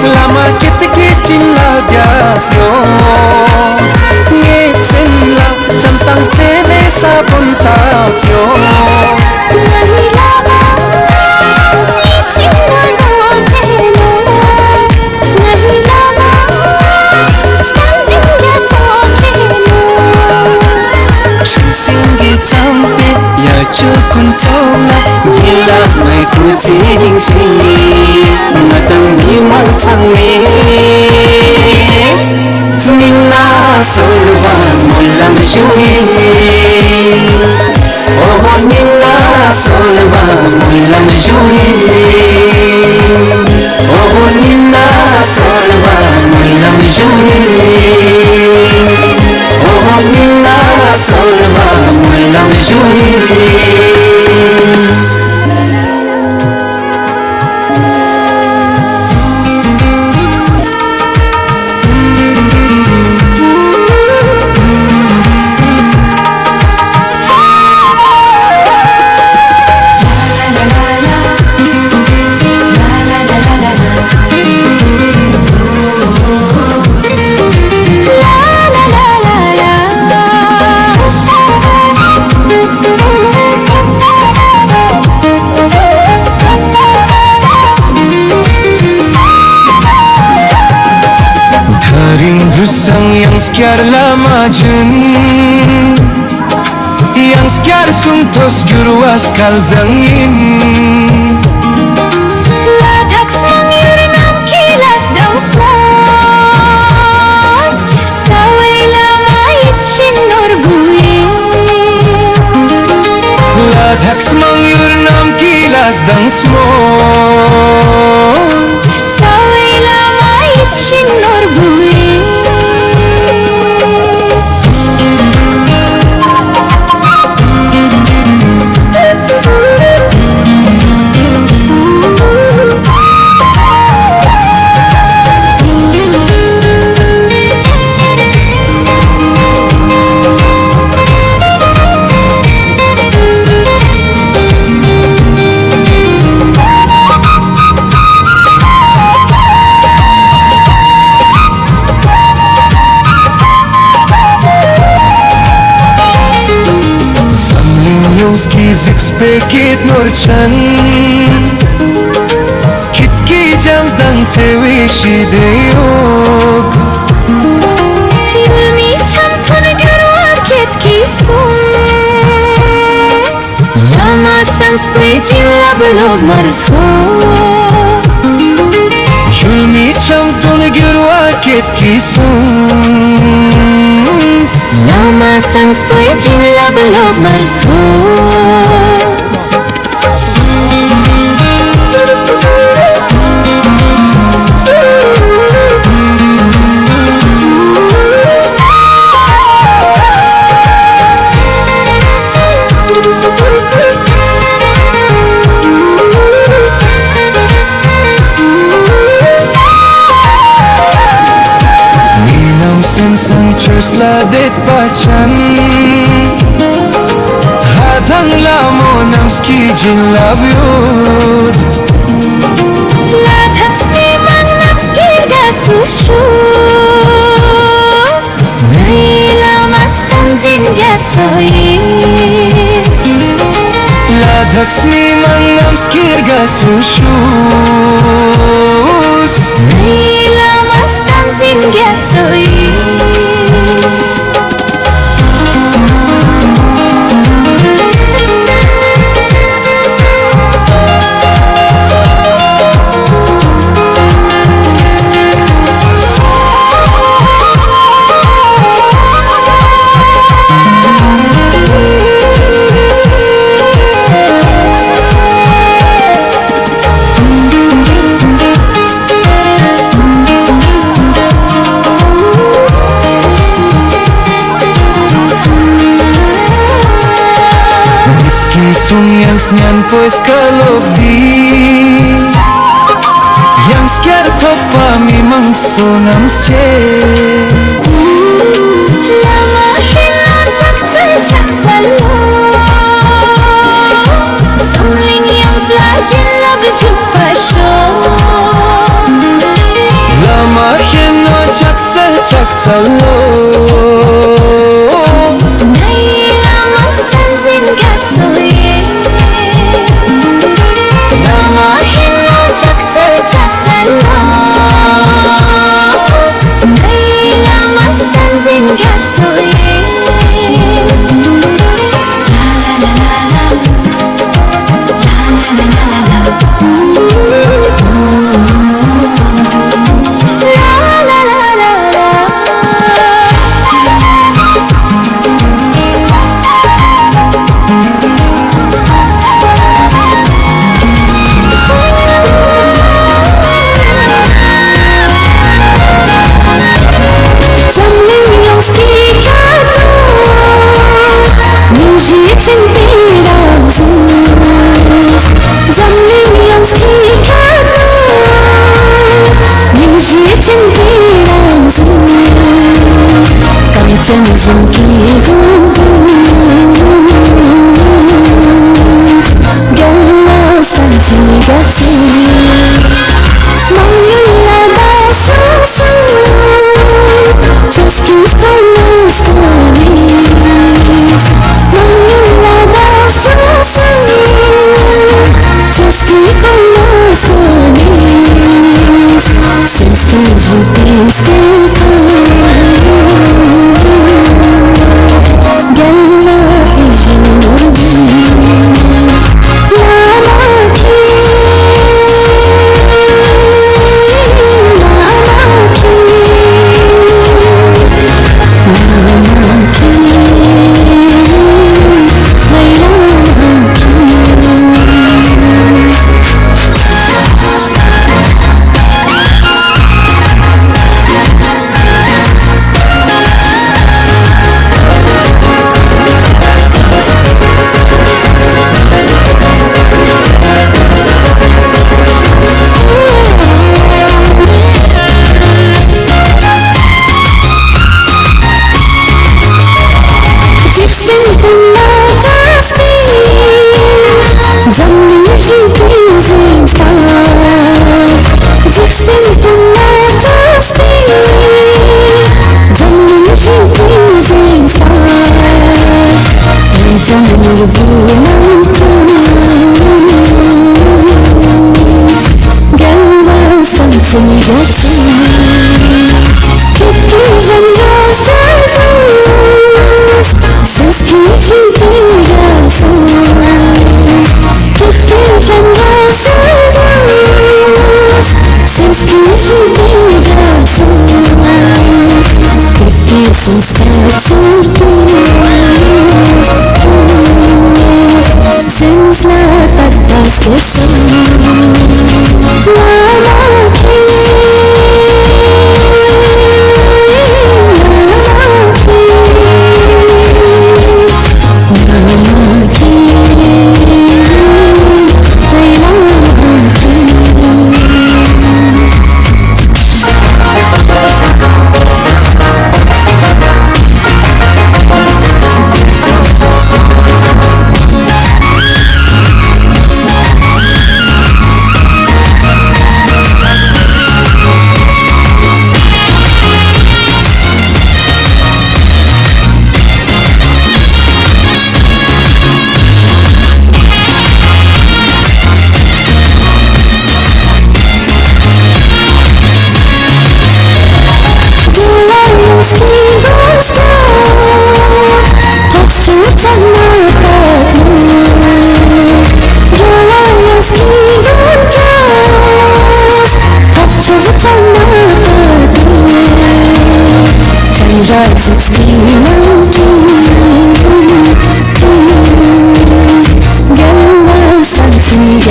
lama kitki cinna gyasyo ngechen la jamstang sebe sabun tatsyo nahi lama cinna no teno nahi lama standing gyatso teno chusingi champe ya chukun chona gila mai kuting si matang nimang changne Nina solvas mulam jui Oh Nina solvas mulam jui Oh Nina solvas mulam jui Oh Nina solvas mulam jui Dusang yang sekiar lama jun Yang sekiar suntos guruas kal zangin Ladak semangir nam kilas dang smon Tawai lama itchin norbuye Ladak semangir nam kilas dang smon Tawai lama itchin norbuye Zikspekit norchan Kitki jams dang tewi shideyog Yulmi cham ton garwa kitki sons Lama sans pejin lablob martho Yulmi cham ton garwa kitki sons Lama sans pejin lablob martho Sang cheers la det bachan Hadang lamo nam ski jin love you Ladak sniman nam skir gasushus Naila mastan zin gatsoyi Ladak sniman nam skir gasushus Naila mastan zin gatsoyi Yang snyan pues kalog di Yang skiar topa mi mangso nam sche Lama hilan chakzal lo Samling yang selajin lagu jumpa show solo. Nailamas tanzin gatsoye Dama hinna chaktsal chaktsalla Nailamas tanzin gatsoye La la la la la La la la la Sen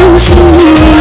gerçekten